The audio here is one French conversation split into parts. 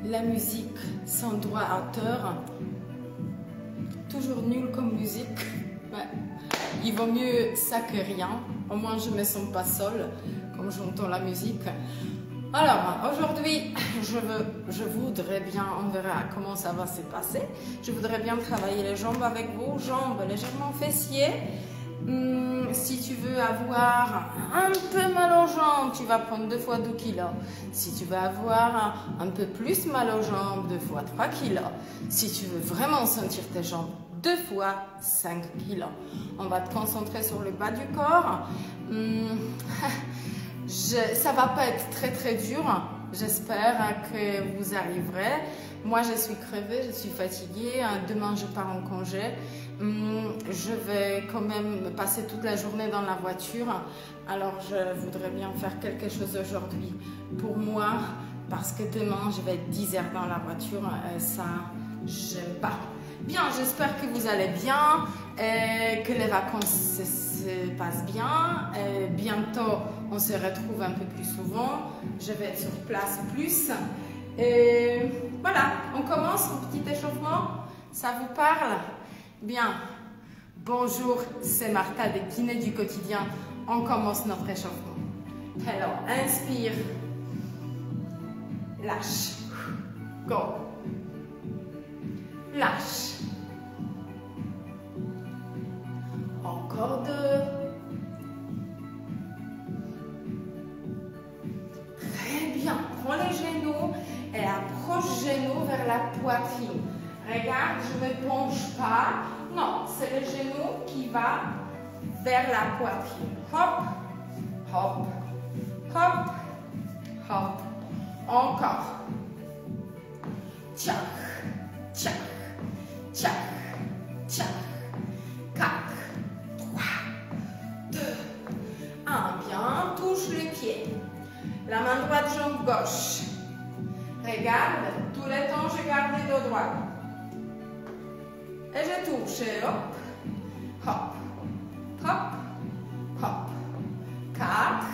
la musique sans droit d'auteur, toujours nul comme musique. Ouais. Il vaut mieux ça que rien. Au moins je me sens pas seule comme j'entends la musique. Alors aujourd'hui je voudrais bien, on verra comment ça va se passer. Je voudrais bien travailler les jambes avec vos jambes légèrement fessiers. Si tu veux avoir un peu mal aux jambes, tu vas prendre 2 fois 2 kilos. Si tu veux avoir un peu plus mal aux jambes, 2 fois 3 kilos. Si tu veux vraiment sentir tes jambes, 2 fois 5 kilos. On va te concentrer sur le bas du corps. Ça va pas être très dur. J'espère que vous arriverez. Moi, je suis crevée, je suis fatiguée. Demain, je pars en congé. Je vais quand même passer toute la journée dans la voiture. Alors, je voudrais bien faire quelque chose aujourd'hui pour moi. Parce que demain, je vais être 10 heures dans la voiture. Ça, j'aime pas. Bien, j'espère que vous allez bien. Que les vacances se passent bien. Bientôt, on se retrouve un peu plus souvent. Je vais être sur place plus. Voilà, on commence un petit échauffement. Ça vous parle? Bien. Bonjour, c'est Martha des kinés du quotidien. On commence notre échauffement. Alors, inspire. Lâche. Go. Lâche. Encore 2. Très bien. Prends les genoux et approche genoux vers la poitrine. Regarde, je ne me penche pas. Non, c'est le genou qui va vers la poitrine. Hop, hop, hop, hop. Encore. Tchac, tchac, tchac, tchac. 4, 3, 2, 1. Bien, touche le pied. La main droite, jambe gauche. Regarde, tout le temps, je garde le dos droit. Et je touche. Hop, hop, hop, hop. 4,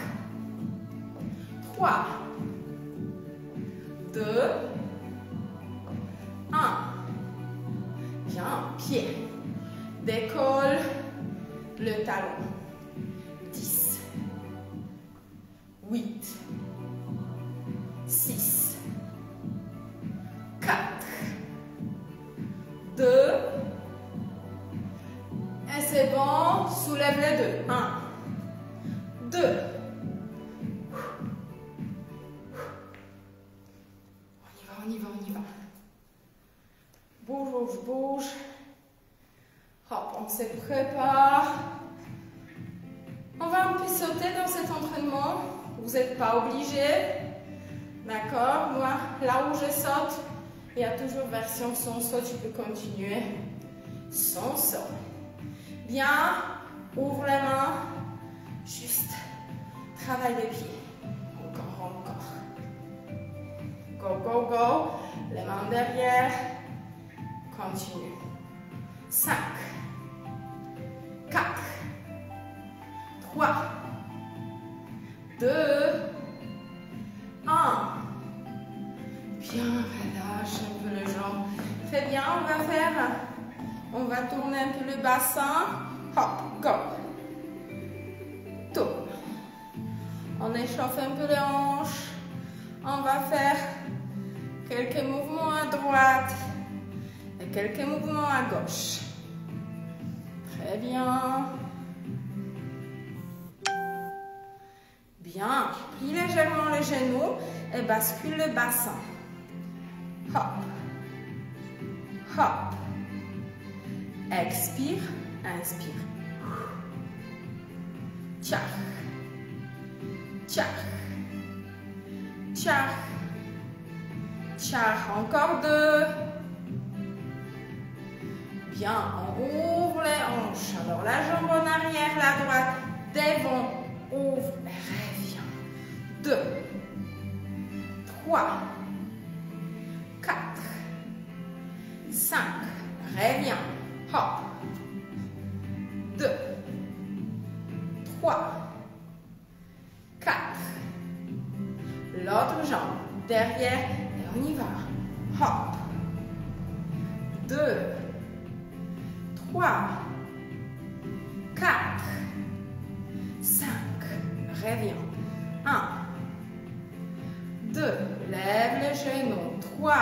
3, 2, 1. Bien, pied. Décolle le talon. 10, 8, 6, 4, 2, et c'est bon, soulève les deux. 1, 2, on y va, on y va. Bouge, bouge, bouge. Hop, on se prépare. On va un peu sauter dans cet entraînement. Vous n'êtes pas obligé. D'accord? Moi, là où je saute, il y a toujours version sans saut. Tu peux continuer sans saut. Bien. Ouvre les mains. Juste. Travaille les pieds. Encore, encore. Go, go, go. Les mains derrière. Continue. 5, 4, 3, 2, 1. Bien, relâche un peu les jambes. Très bien, on va tourner un peu le bassin. Hop, go. Tourne. On échauffe un peu les hanches. On va faire quelques mouvements à droite et quelques mouvements à gauche. Très bien. Bien. Plie légèrement les genoux et bascule le bassin. Hop. Hop. Expire. Inspire. Tchac. Tchac. Tchac. Tchac. Encore 2. Bien, on ouvre les hanches. Alors la jambe en arrière, la droite, devant, ouvre et revient. 2, 3, 4, 5, reviens. Hop. 2, 3, 4. L'autre jambe derrière et on y va. hop. 2, 3, 4, 5. Reviens. 1, 2, lève les genoux. 3,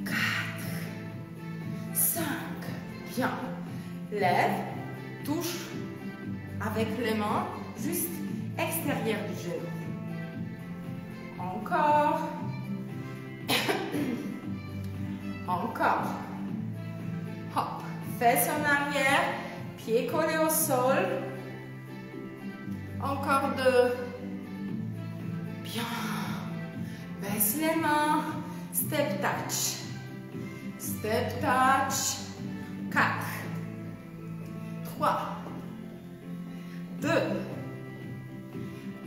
4, 5. Bien. Lève, touche avec les mains juste extérieur du genou. Encore. Encore. Hop. Fesses en arrière, pieds collés au sol. Encore 2. Bien. Baisse les mains. Step touch. Step touch. 4. 3. 2.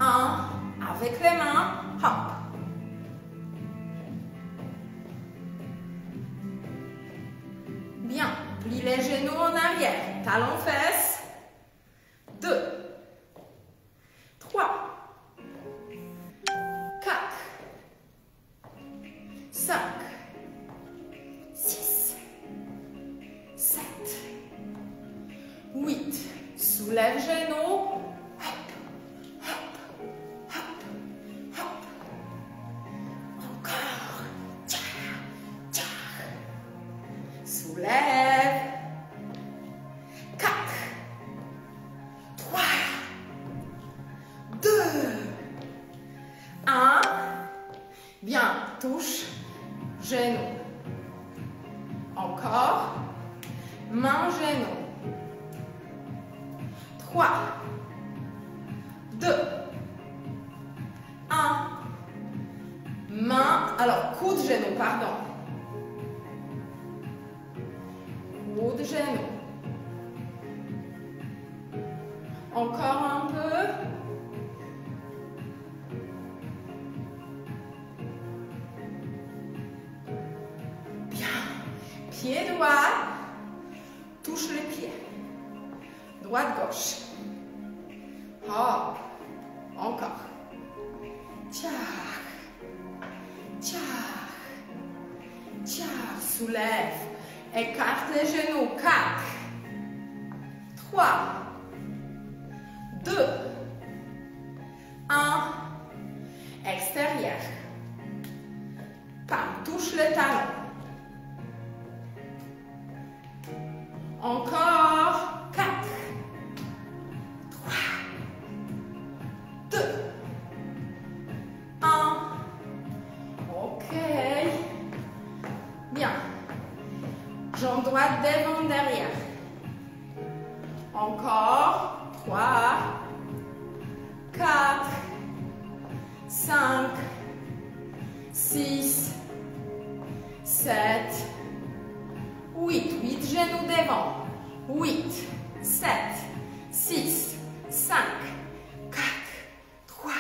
1. Avec les mains. Hop. Bien. Plie les genoux en arrière. Talons fesses. 2. 3. 4. 5. 6. 7. 8. Soulève genoux. Hop, hop, hop, hop. Encore. Tcha, tcha. Soulève. 4. 3. 2. 1. Bien. Touche. Genou. Encore. Main, genou. 3, 2, 1. Main, alors coude, genou, pardon. Coude, genou. Encore un peu. Bien. Pied droit. Touche les pieds. Droite, gauche. Hop. Encore. Tcha. Tcha. Tcha. Soulève. Écarte les genoux. 4. 3. 2. 1. Extérieur. Pam. Touche le talon. Encore. 4. 3. 2. 1. Ok. Bien. Jambe droite devant, derrière. Encore. 3. 4. 5. 6. 7. 8. 8 genoux devant. 8. 7. 6. 5. 4. 3.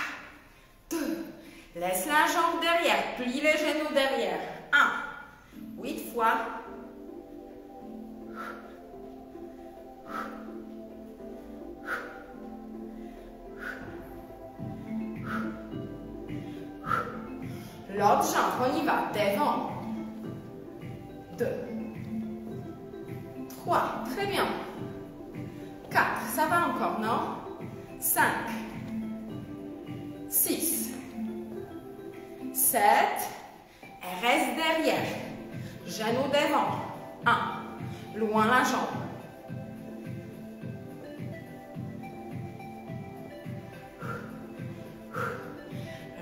2. Laisse la jambe derrière. Plie les genoux derrière. 1. 8 fois. L'autre jambe, on y va. Devant. 2. 3. Très bien. 4. Ça va encore, non? 5. 6. 7. Et reste derrière. Genou devant. 1. Loin la jambe.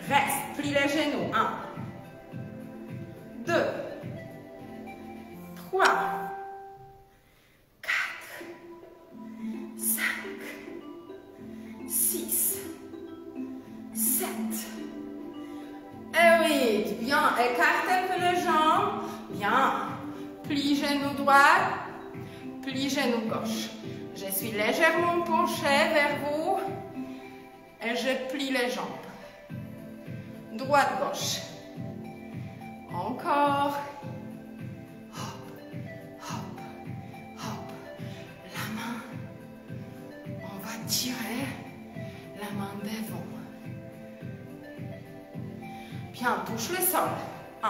Reste. Plie les genoux. 1. 2. 3. 4. 5. 6. 7. Et 8. Bien. Écarte un peu les jambes. Bien. Plie genou droit. Plie genou gauche. Je suis légèrement penchée vers vous. Et je plie les jambes. Droite, gauche. Encore. Hop, hop, hop. La main. On va tirer la main devant. Bien, touche le sol. 1.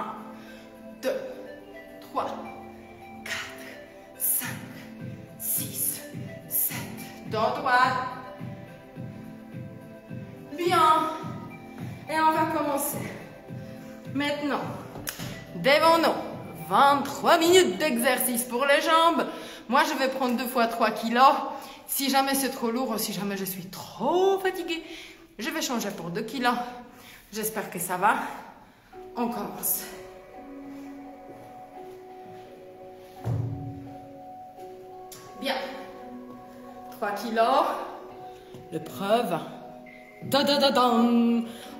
dos droit. Bien. Et on va commencer. Maintenant, devant nous, 23 minutes d'exercice pour les jambes. Moi, je vais prendre 2 fois 3 kilos. Si jamais c'est trop lourd, si jamais je suis trop fatiguée, je vais changer pour 2 kilos. J'espère que ça va. On commence. Bien. 3 kilos. L'épreuve.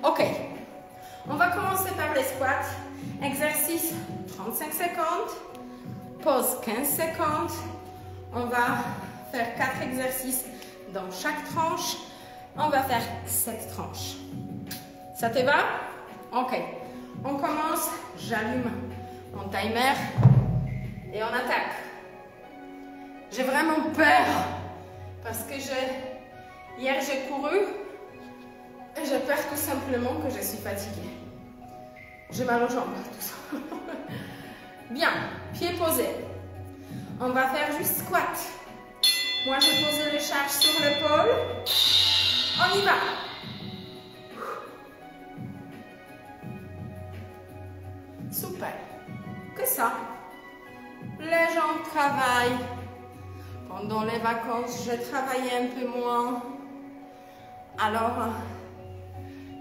Ok. On va commencer par les squats. Exercice 35 secondes. Pause 15 secondes. On va faire 4 exercices dans chaque tranche. On va faire 7 tranches. Ça te va? Ok. On commence. J'allume mon timer et on attaque. J'ai vraiment peur parce que hier j'ai couru et j'ai peur tout simplement que je suis fatiguée. J'ai mal aux jambes, tout ça. Bien, pieds posés. On va faire juste squat. Moi, j'ai posé les charges sur l'épaule. On y va. Super. Que ça. Les jambes travaillent. Pendant les vacances, j'ai travaillé un peu moins. Alors,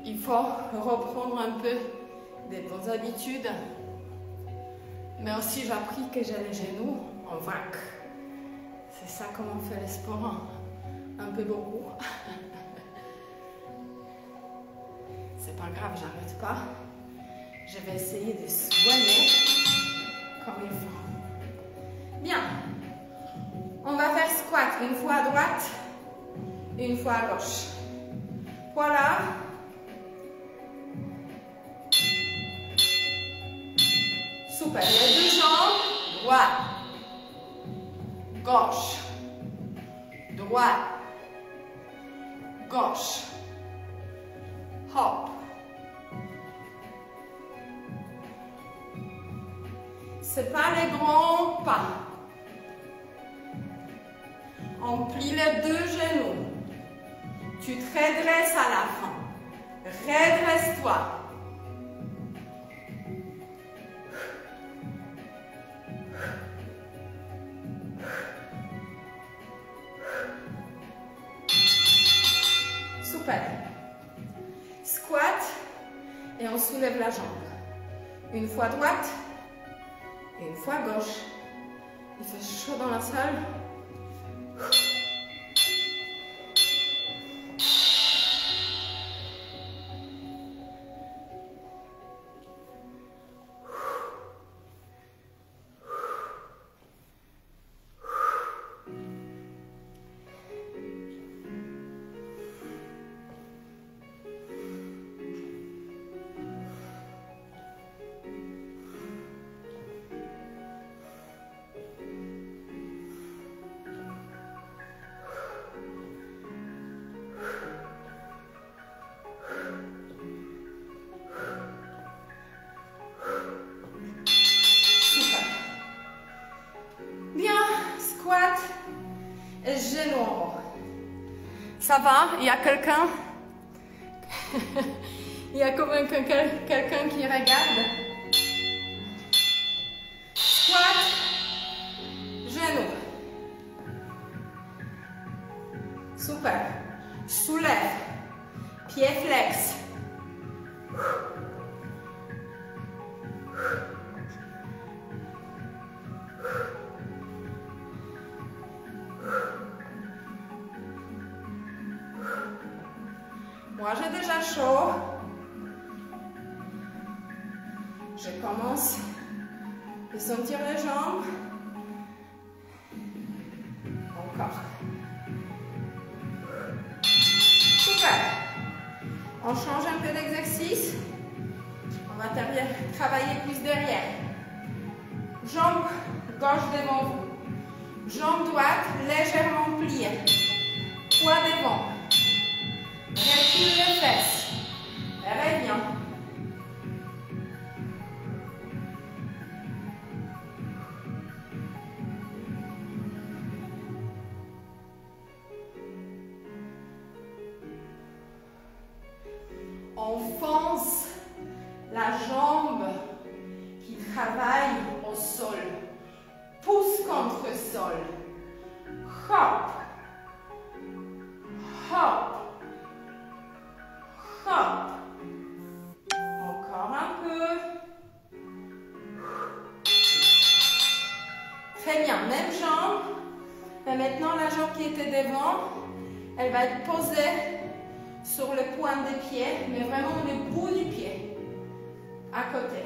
il faut reprendre un peu des bonnes habitudes. Mais aussi, j'ai appris que j'ai les genoux en vrac. C'est ça comme on fait les sports. Un peu beaucoup. C'est pas grave, j'arrête pas. Je vais essayer de soigner comme il faut. Bien. On va faire squat une fois à droite, une fois à gauche. Voilà. Super. Les deux jambes. Droite. Gauche. Droite. Gauche. Hop. C'est pas les grands pas. On plie les deux genoux. Tu te redresses à la fin. Redresse-toi. Super. Squat et on soulève la jambe. Une fois droite et une fois gauche. Il fait chaud dans la salle. Genoux en haut. Ça va? Il y a quelqu'un? Il y a quand même quelqu'un qui regarde? Squat, genoux. Super. Soulève. Pied flex. Moi, j'ai déjà chaud. Je commence à sentir les jambes. Encore. Super. On change un peu d'exercice. On va travailler plus derrière. Jambe gauche devant vous. Jambe droite légèrement pliée. Poids devant. Recule les fesses. Reviens. la jambe qui travaille au sol. Pousse contre le sol. Hop. Hop. Hop. Encore un peu. Très bien, même jambe. Et maintenant, la jambe qui était devant, elle va être posée sur le point des pieds, mais vraiment le bout du pied, à côté.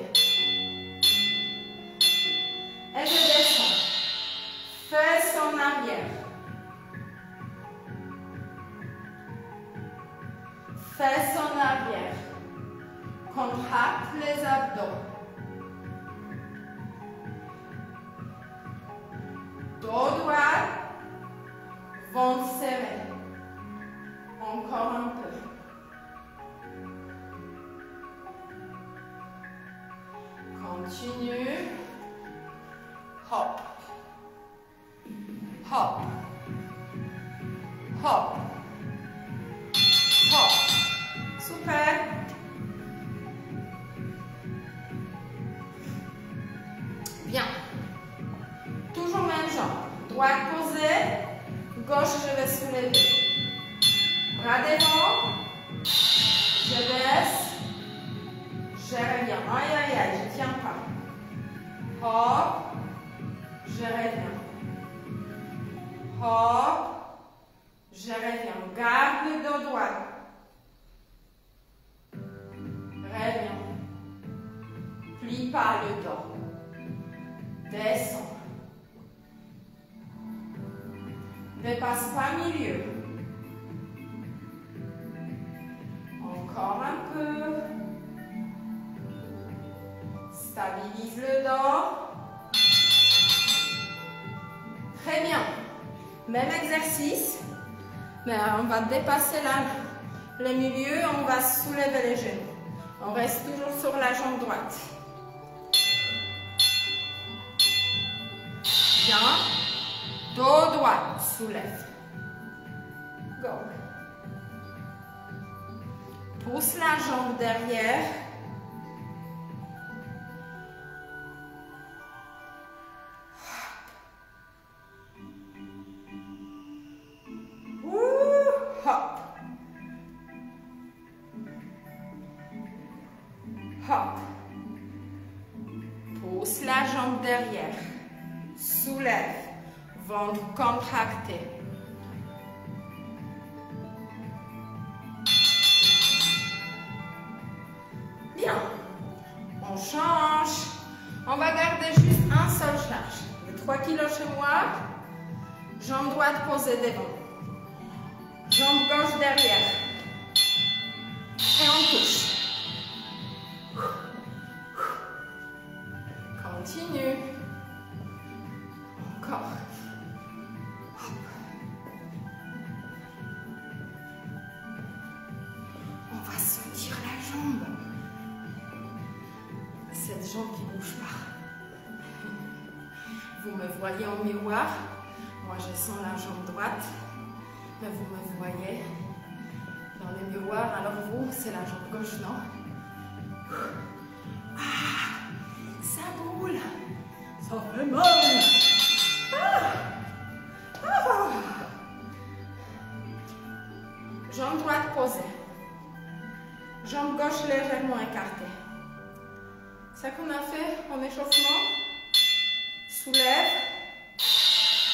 Et je descends. Fesse en arrière. Fesse en arrière. Contracte les abdos. Dos droit. Ventre serré. Encore un peu. Continue. Hop. Hop. Hop. Hop. Super. Bien. Toujours même jambe. Droite posée. Gauche, je vais soulever. Bras devant. Je baisse. Je reviens. Aïe, aïe, aïe, je ne tiens pas. Hop. Je reviens. Hop. Je reviens. Garde le dos droit. Reviens. Plie pas le dos. Descends. Dépasse pas milieu. Encore un peu. Stabilise le dos. Très bien. Même exercice. Mais on va dépasser le milieu. On va soulever les genoux. On reste toujours sur la jambe droite. Bien. Dos droit. Soulève. Go. Pousse la jambe derrière. Hop. Hop. Pousse la jambe derrière. Soulève. Ventre contracté. Bien. On change. On va garder juste un seul charge. Les 3 kilos chez moi. Jambe droite posée devant. Jambe gauche derrière. Et on touche. Continue. Encore. On va sentir la jambe. Cette jambe qui ne bouge pas. Vous me voyez en miroir. Moi, je sens la jambe droite. Mais vous me voyez dans le miroir. Alors vous, c'est la jambe gauche, non? Ah, ça boule. Ça fait mal. Ah. Ah. Jambe droite posée. Jambe gauche légèrement écartée. Ça qu'on a fait en échauffement. Soulève.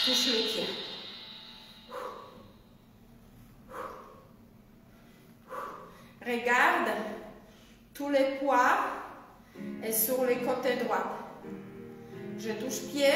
Touche les pieds. Regarde, tous les poids et sur les côtés droits. Je touche pied.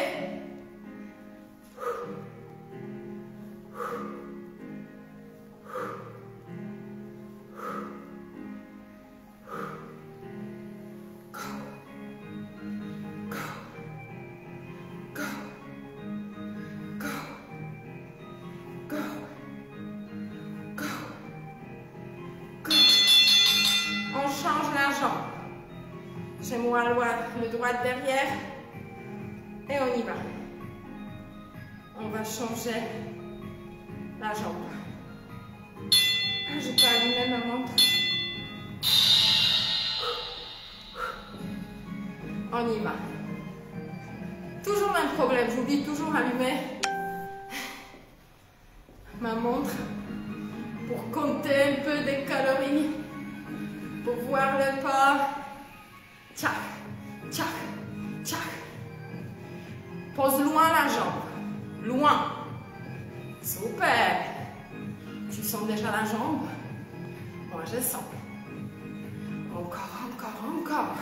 Chez moi, le droit derrière. Et on y va. On va changer la jambe. Je peux allumer ma montre. On y va. Toujours un problème, j'oublie toujours allumer ma montre pour compter un peu des calories, pour voir le pas. Tchac, tchac, tchac. Pose loin la jambe, loin. Super. Tu sens déjà la jambe? Moi je sens. Encore, encore, encore.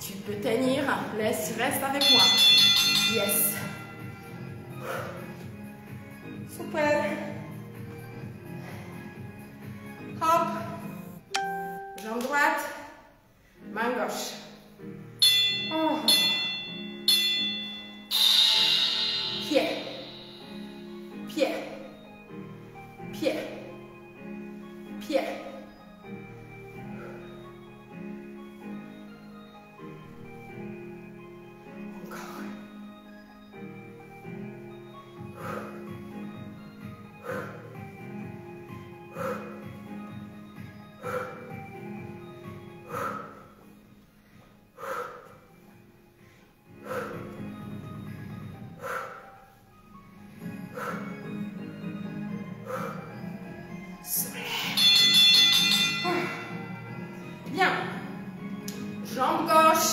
Tu peux tenir, reste avec moi. Yes. Super. Hop. Jambe droite, main gauche. Oh. Pied. Pied. Pied. Pied. Bien. Jambe gauche,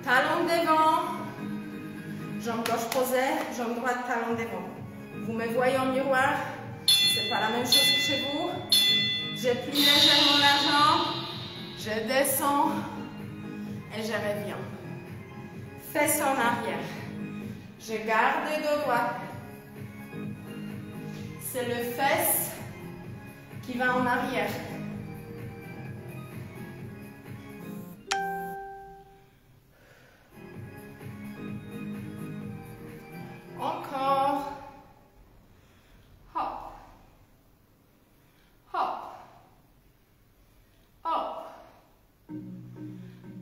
talon devant. Jambe gauche posée, jambe droite, talon devant. Vous me voyez en miroir, c'est pas la même chose que chez vous. Je plie légèrement la jambe, je descends et je reviens. Fesses en arrière. Je garde le dos droit. C'est le fesse qui va en arrière. Encore. Hop. Hop. Hop.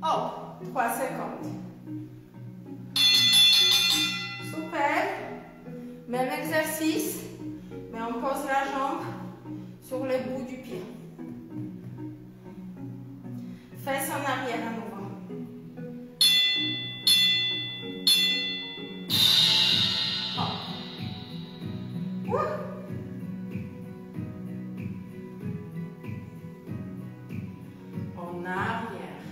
Hop. 3 secondes. Super. Même exercice, mais on pose la jambe sur le bout du pied. Fesses en arrière à nouveau. En arrière.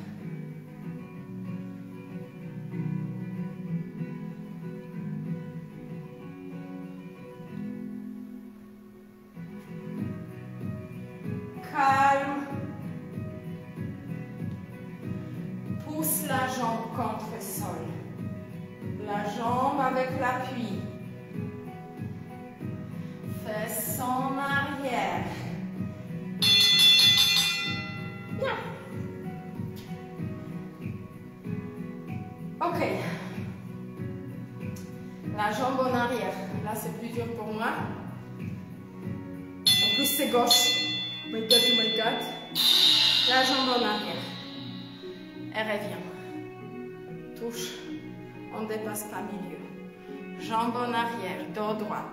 Calme. Pousse la jambe contre le sol. La jambe avec l'appui. Fesses en arrière. Bien. Ok. La jambe en arrière. Là, c'est plus dur pour moi. En plus, c'est gauche. My God, oh my God. La jambe en arrière. Et revient. Touche. On ne dépasse pas milieu. Jambe en arrière. Dos droit.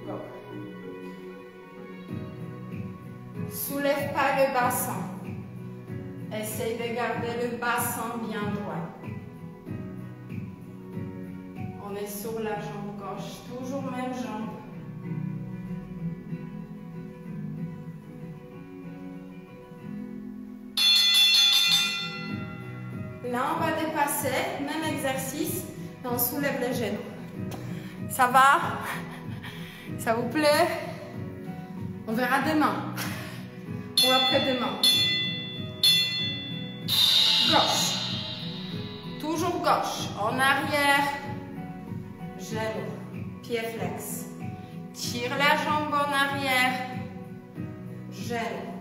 Go. Soulève pas le bassin. Essaye de garder le bassin bien droit. On est sur la jambe gauche, toujours même jambe. Là, on va dépasser, même exercice, et on soulève les genoux. Ça va? Ça vous plaît? On verra demain. Ou après-demain. Gauche. Toujours gauche. En arrière. Genou. Pied flex. Tire la jambe en arrière. Genou.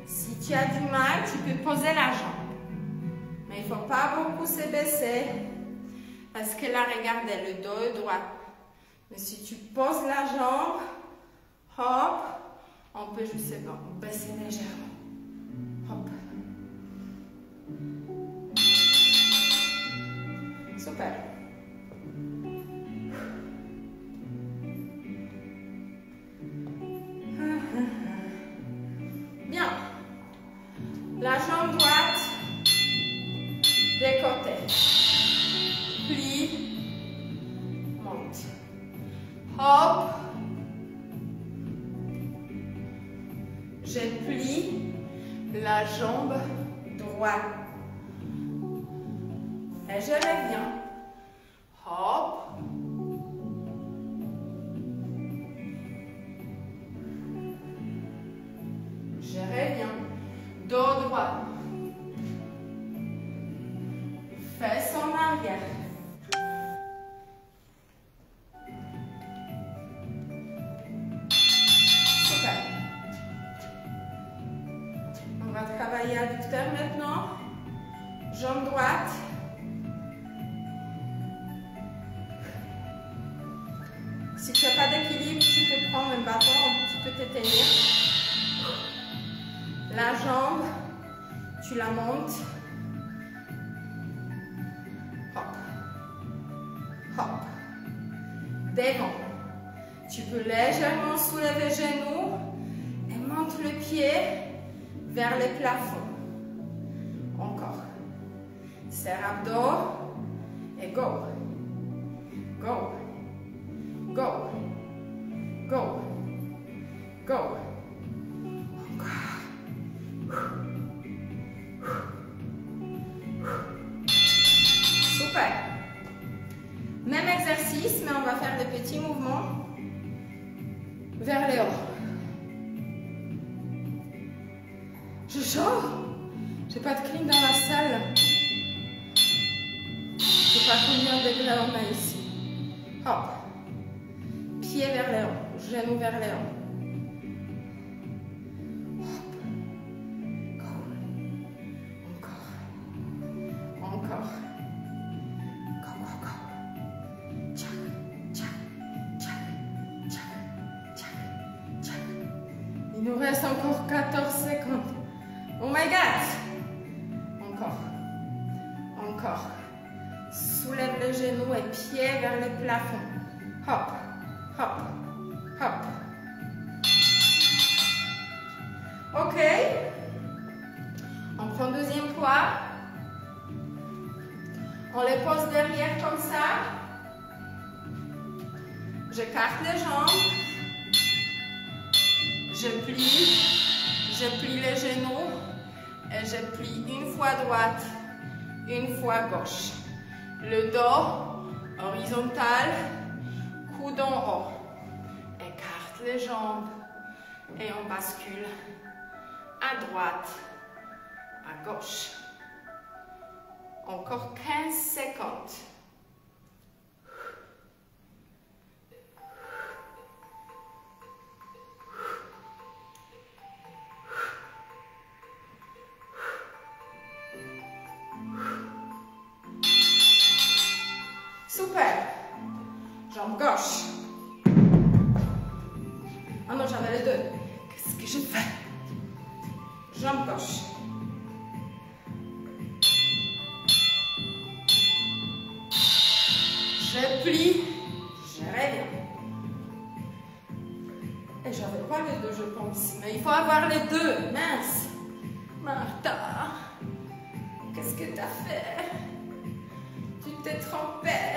Si tu as du mal, tu peux poser la jambe. Mais il ne faut pas beaucoup se baisser. Parce que là, regardez, le dos est droit. Mais si tu poses la jambe, hop, on peut juste baisser légèrement. Hop. Super. des côtés. Plie, monte. Hop. Je plie la jambe droite. Et je reviens. Hop. Je reviens. Dos droit. Fesses en arrière. Super. On va travailler adducteur maintenant. Jambe droite. Si tu n'as pas d'équilibre, tu peux prendre un bâton, tu peux te tenir. La jambe, tu la montes. Hop. Hop. Devant. Tu peux légèrement soulever les genoux et monte le pied vers le plafond. Encore. Serre abdos et go. Go. Go. Go. Go. Encore. Super. Même exercice, mais on va faire des petits mouvements vers le haut. Je chauffe. J'ai pas de clim dans la salle. Je sais pas combien de degrés on a ici. Hop. Pied vers le haut. Genou vers le haut. Il nous reste encore 14 secondes. Oh my God! Encore. Encore. Soulève le genou et pied vers le plafond. Hop, hop, hop. Ok. On prend deuxième poids. On les pose derrière comme ça. J'écarte les jambes. Je plie les genoux et je plie une fois droite, une fois gauche. Le dos horizontal, coude en haut. Écarte les jambes et on bascule à droite, à gauche. Encore 15 secondes. Super. Jambe gauche. Ah non, j'en ai les deux. Qu'est-ce que je fais? Jambe gauche. Je plie. Je reviens. Et j'avais pas les deux, je pense. Mais il faut avoir les deux. Mince. Martha. Qu'est-ce que tu as fait? Tu t'es trompée.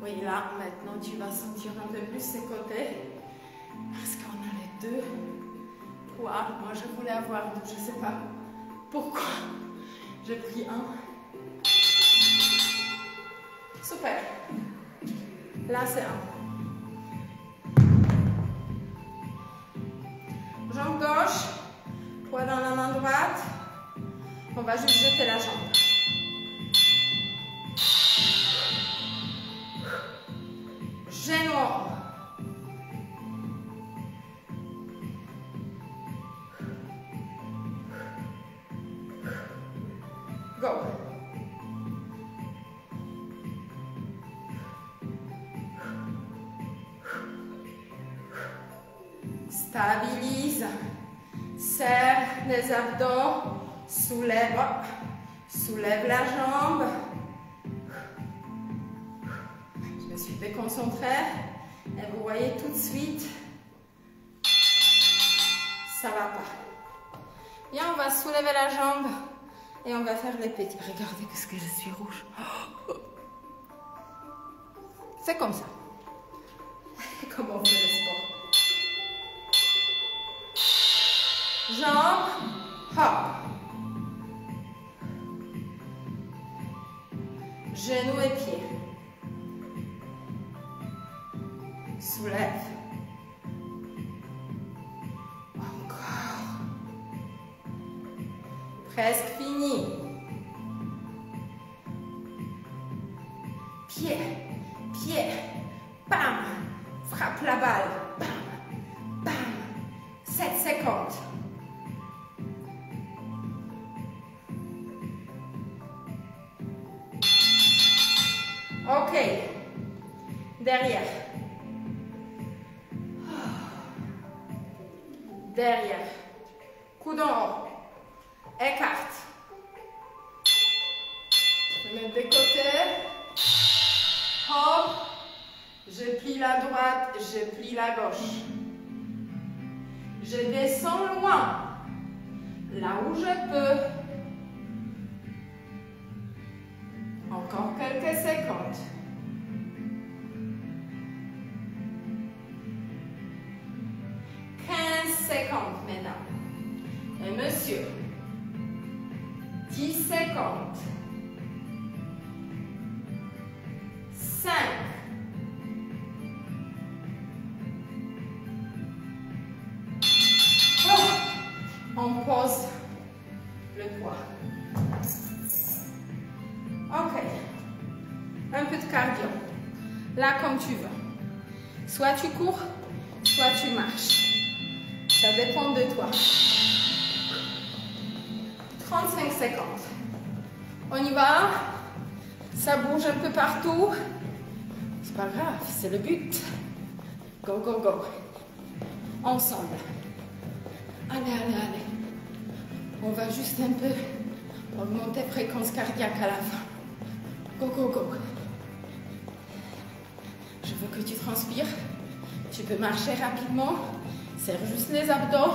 Oui, là, maintenant, tu vas sentir un peu plus ces côtés. Parce qu'on a les deux poids. Moi, je voulais avoir deux, je ne sais pas pourquoi. J'ai pris un. Super. Là, c'est un. Jambe gauche, poids dans la main droite. On va juste jeter la jambe. Genou en haut. Go. Stabilise. Serre les abdos. Soulève. Soulève la jambe. Je me suis déconcentrée. Et vous voyez tout de suite, ça ne va pas. Bien, on va soulever la jambe et on va faire les petits. Regardez qu'est-ce que je suis rouge. C'est comme ça. Comment on fait le sport. Jambes, hop. Genoux et pieds. Soulève. Encore. Presque fini. Pied, pied. Bam. Frappe la balle. Bam, bam. 7 secondes. Ok. Derrière. Derrière. Coude en haut. Écarte. Je mets de côté. Hop. Je plie la droite, je plie la gauche. Je descends loin. Là où je peux. Encore quelques secondes. Secondes, mesdames et messieurs. 10 secondes. 5. Oh, on pose le poids. Ok. Un peu de cardio. Là, comme tu veux. Soit tu cours, soit tu marches. Ça dépend de toi. 35 secondes. On y va. Ça bouge un peu partout. C'est pas grave, c'est le but. Go, go, go. Ensemble. Allez, allez, allez. On va juste un peu augmenter la fréquence cardiaque à la fin. Go, go, go. Je veux que tu transpires. Tu peux marcher rapidement. Serre juste les abdos,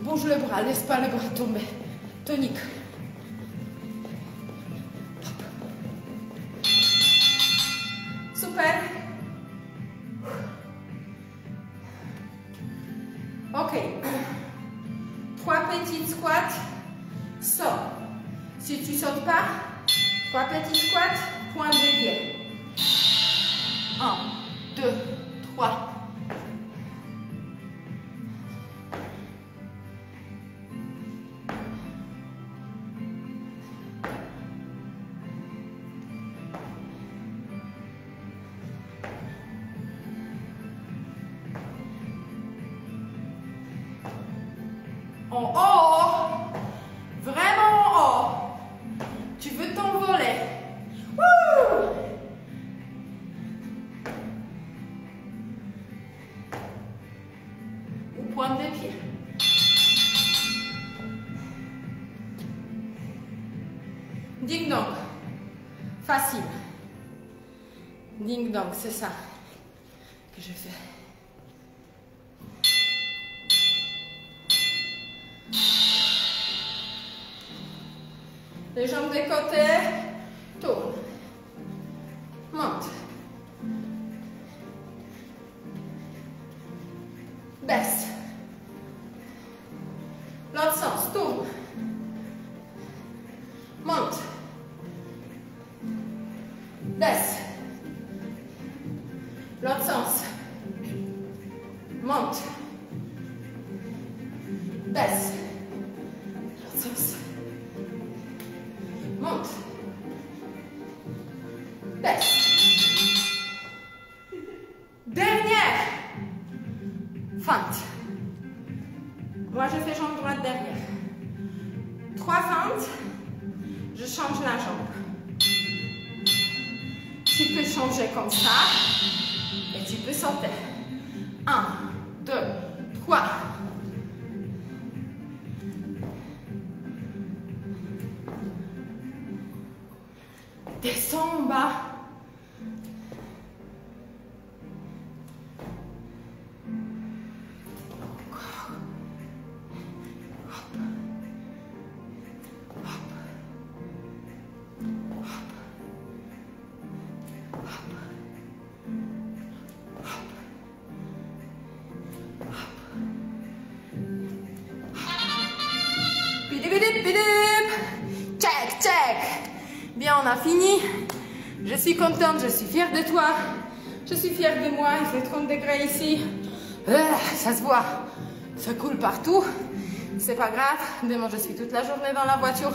bouge le bras, laisse pas le bras tomber. Tonique. Super. Ok. 3 petites squats. Saute. Si tu sautes pas, 3 petits squats, point de pied. 1, 2, 3. En haut, vraiment en haut. Tu veux t'envoler. Ou pointe des pieds. Ding dong. Facile. Ding dong, c'est ça que je fais. Les jambes de côté, tourne, monte, baisse, l'autre sens, tourne, monte, baisse, l'autre sens, monte, baisse, l'autre sens. Monte. Baisse. Dernière. Feinte. Moi, je fais jambe droite derrière. 3 feintes. Je change la jambe. Tu peux changer comme ça. Et tu peux sauter. 1, 2, 3. Descends en bas. on a fini. Je suis contente, je suis fière de toi. Je suis fière de moi. Il fait 30 degrés ici. Ça se voit. Ça coule partout. C'est pas grave. Demain, je suis toute la journée dans la voiture.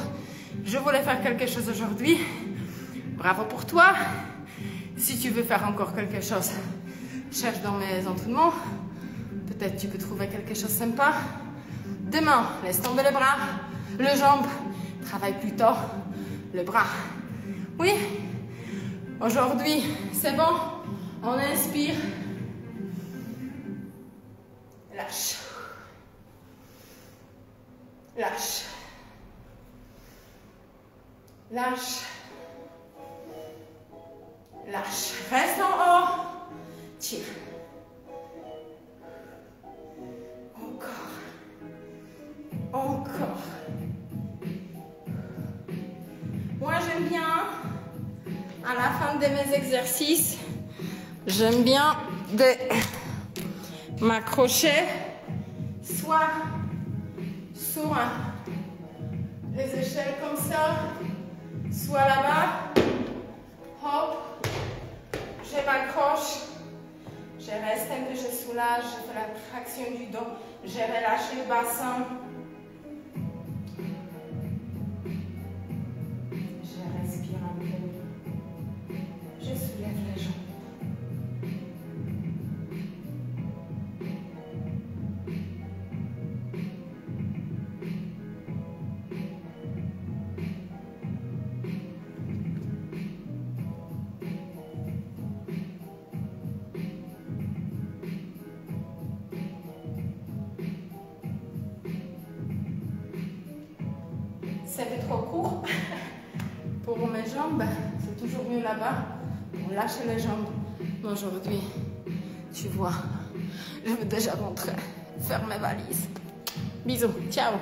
Je voulais faire quelque chose aujourd'hui. Bravo pour toi. Si tu veux faire encore quelque chose, cherche dans mes entraînements. Peut-être tu peux trouver quelque chose de sympa. Demain, laisse tomber les bras, les jambes. Travaille plutôt le bras. Oui. Aujourd'hui, c'est bon. On inspire. Lâche. Lâche. Lâche. Lâche. Reste en haut. Tire. Encore. Encore. Moi, j'aime bien, à la fin de mes exercices, j'aime bien m'accrocher soit sur les échelles comme ça, soit là-bas. Hop, je m'accroche, je reste un peu, je soulage, je fais la traction du dos, je relâche le bassin. Je respire un peu, je soulève les jambes. C'était trop court pour mes jambes, c'est toujours mieux là-bas pour lâcher les jambes. Mais aujourd'hui, tu vois, je veux déjà rentrer, faire mes valises. Bisous, ciao.